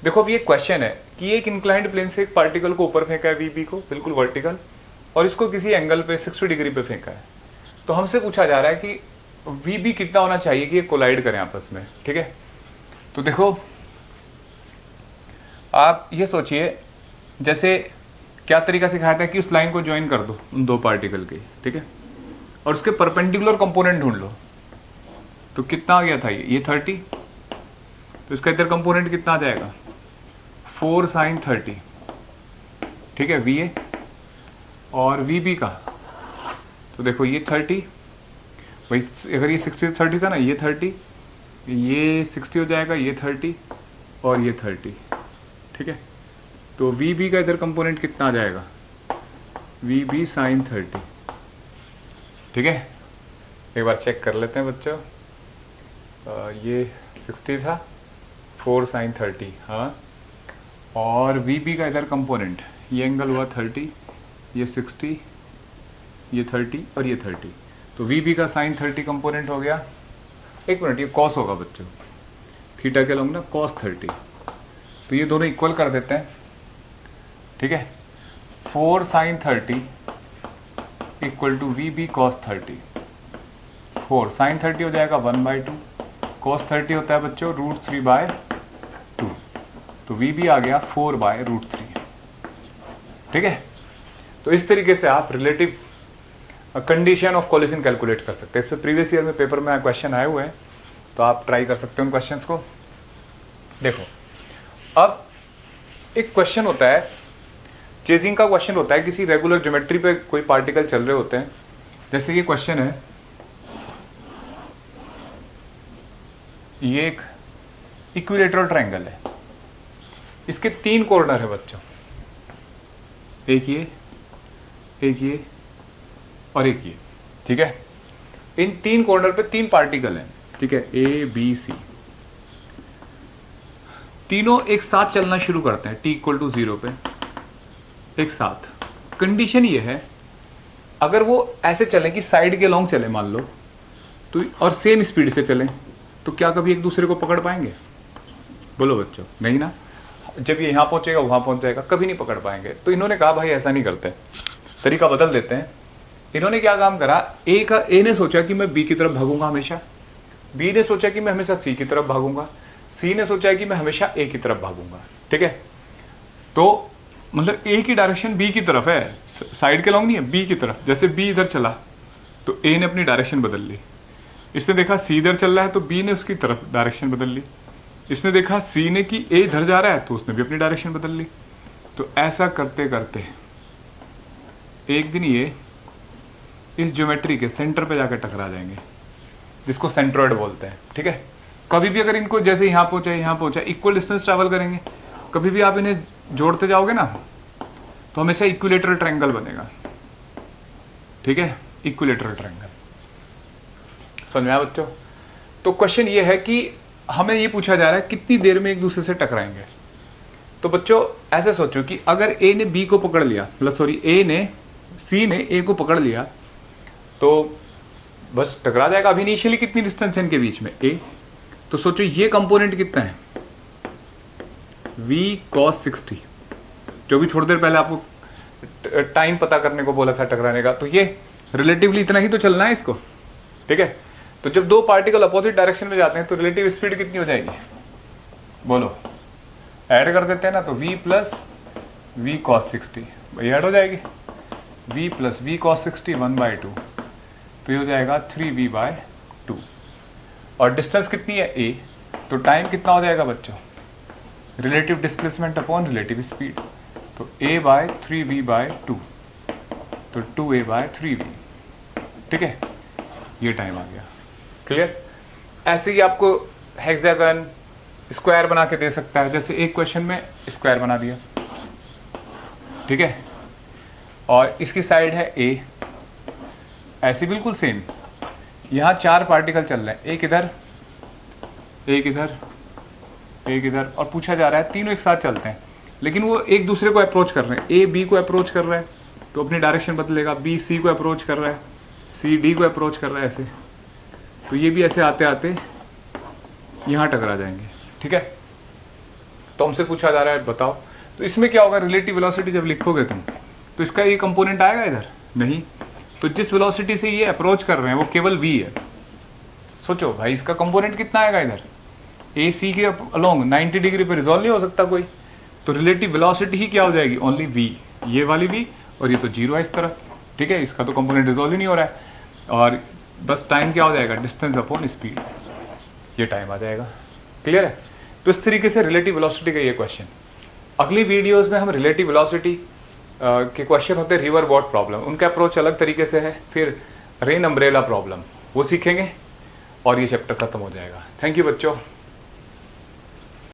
देखो अब ये क्वेश्चन है कि एक इंक्लाइंड प्लेन से एक पार्टिकल को ऊपर फेंका है वीबी को, बिल्कुल वर्टिकल, और इसको किसी एंगल पे 60 डिग्री पे फेंका है। तो हमसे पूछा जा रहा है कि वीबी कितना होना चाहिए कि ये कोलाइड करें आपस में, ठीक है। तो देखो आप ये सोचिए, जैसे क्या तरीका सिखाया था कि उस लाइन को ज्वाइन कर दो उन दो पार्टिकल के, ठीक है, और उसके परपेंडिकुलर कंपोनेंट ढूंढ लो। तो कितना आ गया था ये 30, तो इसका इधर कंपोनेंट कितना आ जाएगा 4 sin 30, ठीक है, VA, और VB का तो देखो ये 30, भाई अगर ये 60 30 था ना, ये 30, ये 60 हो जाएगा, ये 30 और ये 30, ठीक है। तो VB का इधर कंपोनेंट कितना आ जाएगा, VB sin 30, ठीक है। एक बार चेक कर लेते हैं बच्चों, ये 60 था, 4 sin 30, हाँ, और VB का इधर कंपोनेंट, ये एंगल हुआ 30, ये 60, ये 30 और ये 30, तो VB का sin 30 कंपोनेंट हो गया, एक मिनट, ये कॉस होगा बच्चों, थीटा के लॉन्ग ना cos 30, तो ये दोनों इक्वल कर देते हैं, ठीक है। 4 sin 30 equal to VB cos 30, 4 sin 30 हो जाएगा 1/2, cos 30 होता है बच्चों √3/2, तो VB आ गया 4/√3, ठीक है। तो इस तरीके से आप relative condition of collision calculate कर सकते हैं। इस पर प्रीवियस ईयर में पेपर में क्वेश्चन आए हुए हैं, तो आप ट्राई कर सकते हो उन क्वेश्चंस को। देखो अब एक क्वेश्चन होता है, चेजिंग का क्वेश्चन होता है, किसी रेगुलर ज्योमेट्री पे कोई पार्टिकल चल रहे होते हैं। जैसे ये क्वेश्चन है, ये एक इक्विलेटरल ट्रायंगल है, इसके 3 कॉर्नर है बच्चों, एक ये और एक ये, ठीक है। इन 3 कॉर्नर पे 3 पार्टिकल हैं, ठीक है, A B C, तीनों एक साथ चलना शुरू करते हैं t=0 पे, एक साथ। कंडीशन ये है, अगर वो ऐसे चलें कि साइड के लॉन्ग चले मान लो, तो और सेम स्पीड से चलें, तो क्या कभी एक दूसरे को पकड़ पाएंगे? बोलो बच्चों, नहीं ना। जब ये यहाँ पहुंचेगा वहां पहुंच जाएगा, कभी नहीं पकड़ पाएंगे। तो इन्होंने कहा भाई ऐसा नहीं करते, तरीका बदल देते हैं। इन्होंने क्या काम करा, ए ने सोचा कि मैं बी की तरफ भागूंगा हमेशा, बी ने सोचा कि मैं हमेशा सी की तरफ भागूंगा, सी ने सोचा कि मैं हमेशा ए की तरफ भागूंगा, ठीक है। तो मतलब ए की डायरेक्शन बी की तरफ है, साइड के लॉन्ग नहीं है, बी की तरफ। जैसे बी इधर चला तो ए ने अपनी डायरेक्शन बदल ली, इसने देखा सी इधर चल रहा है तो बी ने उसकी तरफ डायरेक्शन बदल ली, इसने देखा सी ने कि ए इधर जा रहा है तो उसने भी अपनी डायरेक्शन बदल ली। तो ऐसा करते करते एक दिन ये इस ज्योमेट्री के सेंटर पे जाकर टकरा जाएंगे, जिसको सेंट्रोइड बोलते हैं, ठीक है। कभी भी अगर इनको जैसे यहाँ पहुंचा इक्वल डिस्टेंस ट्रैवल करेंगे, कभी भी आप इन्हें जोड़ते जाओगे ना तो हमेशा इक्विलेटरल ट्रायंगल बनेगा, ठीक है, इक्विलेटरल ट्रायंगल। समझ में आया बच्चों? तो क्वेश्चन ये है कि हमें ये पूछा जा रहा है कितनी देर में एक दूसरे से टकराएंगे। तो बच्चों ऐसे सोचो कि अगर ए ने बी को पकड़ लिया, मतलब सॉरी सी ने ए को पकड़ लिया, तो बस टकरा जाएगा। अभी इनिशियली कितनी डिस्टेंस है इनके बीच में, ए। तो सोचो ये कंपोनेंट कितना है, v cos 60, जो भी थोड़ी देर पहले आपको टाइम पता करने को बोला था टकराने का। तो ये रिलेटिवली इतना ही तो चलना है इसको, ठीक है। तो जब दो पार्टिकल अपोजिट डायरेक्शन में जाते हैं तो रिलेटिव स्पीड कितनी हो जाएगी, बोलो, ऐड कर देते हैं ना, तो v प्लस v cos 60, भाई ऐड हो जाएगी, v प्लस v cos 60 1/2, तो ये हो जाएगा 3v/2। और डिस्टेंस कितनी है a, तो टाइम कितना हो जाएगा बच्चों, relative displacement upon relative speed, तो a/3v/2, तो 2a/3v, ठीक है, ये टाइम आ गया। क्लियर? ऐसे ही आपको हेक्सागन स्क्वायर बना के दे सकता है, जैसे एक क्वेश्चन में स्क्वायर बना दिया, ठीक है, और इसकी साइड है a, ऐसे बिल्कुल सेम यहाँ 4 पार्टिकल चल रहे हैं, एक इधर, एक इधर, एक इधर, और पूछा जा रहा है तीनों एक साथ चलते हैं, लेकिन वो एक दूसरे को अप्रोच कर रहे हैं। ए बी को अप्रोच कर रहा है तो अपनी डायरेक्शन बदलेगा, बी सी को अप्रोच कर रहा है, सी डी को अप्रोच कर रहा है, ऐसे, तो ये भी ऐसे आते आते यहाँ टकरा जाएंगे, ठीक है। तो हमसे पूछा जा रहा है बताओ, तो इसमें क्या होगा, रिलेटिव वेलोसिटी जब लिखोगे तुम तो इसका ये कंपोनेंट आएगा इधर, नहीं, तो जिस वेलोसिटी से ये अप्रोच कर रहे हैं वो केवल v है। सोचो भाई इसका कंपोनेंट कितना आएगा इधर, ए सी के अलोंग 90 डिग्री पे रिजॉल्व नहीं हो सकता कोई, तो रिलेटिव वेलोसिटी ही क्या हो जाएगी, ओनली v, ये वाली v, और ये तो जीरो है इस तरफ, ठीक है, इसका तो कंपोनेंट रिजॉल्व ही नहीं हो रहा है, और बस टाइम क्या हो जाएगा, डिस्टेंस अपॉन स्पीड, ये टाइम आ जाएगा। क्लियर है? तो इस तरीके से रिलेटिव वेलोसिटी का ये क्वेश्चन। अगली वीडियोस में हम रिलेटिव वेलोसिटी के क्वेश्चन होते हैं रिवर बोट प्रॉब्लम, उनका अप्रोच अलग तरीके से है, फिर रेन अम्ब्रेला प्रॉब्लम वो सीखेंगे और ये चैप्टर खत्म हो जाएगा। थैंक यू बच्चों।